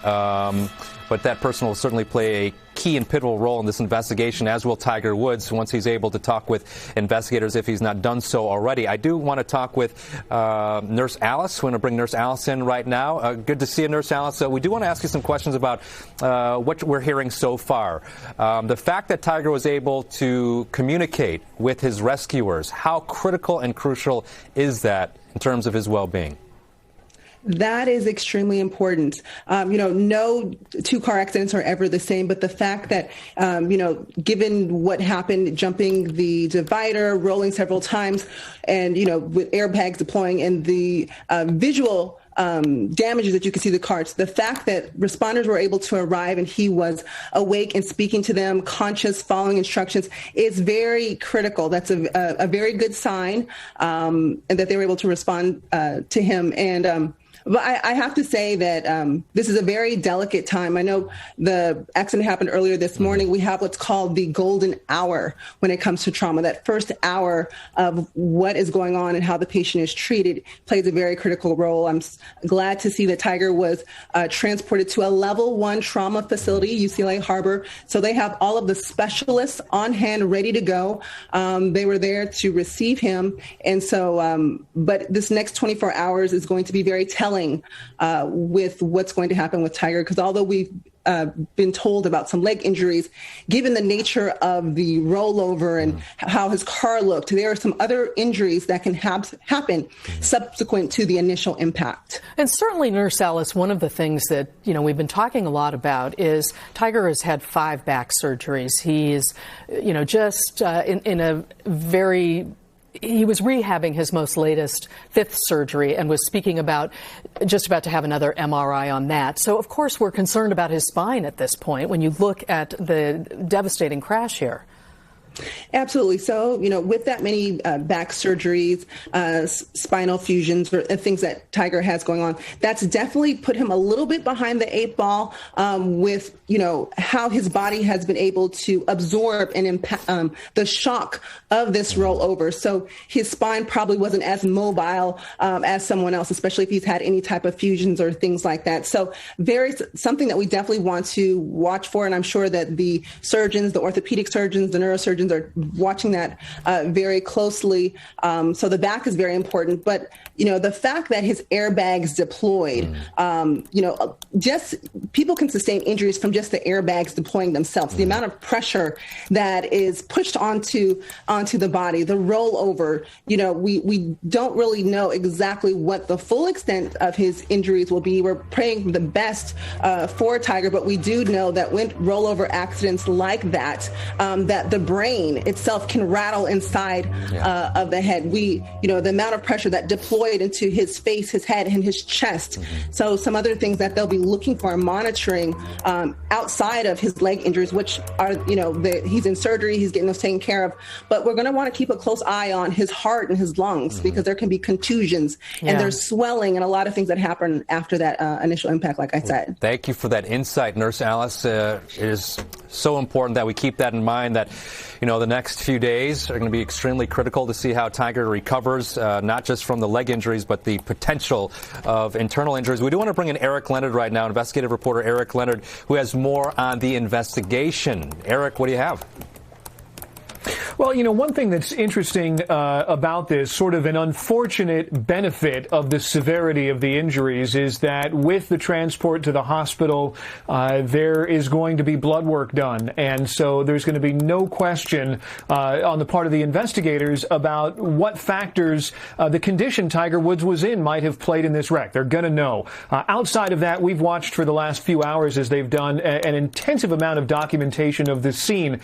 But that person will certainly play a key and pivotal role in this investigation, as will Tiger Woods, once he's able to talk with investigators if he's not done so already. I do want to talk with Nurse Alice. We're going to bring Nurse Alice in right now. Good to see you, Nurse Alice. We do want to ask you some questions about what we're hearing so far. The fact that Tiger was able to communicate with his rescuers, how critical and crucial is that in terms of his well-being? That is extremely important. No two car accidents are ever the same, but the fact that, given what happened, jumping the divider, rolling several times, and, with airbags deploying and the visual damages that you can see the cars, the fact that responders were able to arrive and he was awake and speaking to them, conscious, following instructions, is very critical. That's a very good sign, and that they were able to respond to him. And but I have to say that this is a very delicate time. I know the accident happened earlier this morning. We have what's called the golden hour when it comes to trauma. That first hour of what is going on and how the patient is treated plays a very critical role. I'm glad to see that Tiger was transported to a level 1 trauma facility, UCLA Harbor. So they have all of the specialists on hand, ready to go. They were there to receive him. And so, but this next 24 hours is going to be very telling with what's going to happen with Tiger, because although we've been told about some leg injuries, given the nature of the rollover and how his car looked, there are some other injuries that can happen subsequent to the initial impact. And certainly, Nurse Alice, one of the things that we've been talking a lot about is Tiger has had 5 back surgeries. He's just in a very he was rehabbing his most latest 5th surgery and was speaking about just about to have another MRI on that. So, of course, we're concerned about his spine at this point when you look at the devastating crash here. Absolutely. So, with that many back surgeries, spinal fusions, or things that Tiger has going on, that's definitely put him a little bit behind the 8 ball with, how his body has been able to absorb and impact the shock of this rollover. So his spine probably wasn't as mobile as someone else, especially if he's had any type of fusions or things like that. So something that we definitely want to watch for. And I'm sure that the surgeons, the orthopedic surgeons, the neurosurgeons are watching that very closely. So the back is very important. But, the fact that his airbags deployed, just people can sustain injuries from just the airbags deploying themselves. The amount of pressure that is pushed onto the body, the rollover, we don't really know exactly what the full extent of his injuries will be. We're praying the best for Tiger, but we do know that when rollover accidents like that, that the brain itself can rattle inside of the head. The amount of pressure that deployed into his face, his head, and his chest. So some other things that they'll be looking for and monitoring outside of his leg injuries, which are, he's in surgery, he's getting those taken care of. But we're going to want to keep a close eye on his heart and his lungs because there can be contusions and there's swelling and a lot of things that happen after that initial impact, like I said. Thank you for that insight, Nurse Alice. It is so important that we keep that in mind, that the next few days are going to be extremely critical to see how Tiger recovers, not just from the leg injuries, but the potential of internal injuries. We do want to bring in Eric Leonard right now, investigative reporter Eric Leonard, who has more on the investigation. Eric, what do you have? Well, one thing that's interesting about this, sort of an unfortunate benefit of the severity of the injuries, is that with the transport to the hospital, there is going to be blood work done. And so there's going to be no question on the part of the investigators about what factors the condition Tiger Woods was in might have played in this wreck. They're going to know. Outside of that, we've watched for the last few hours as they've done an intensive amount of documentation of this scene.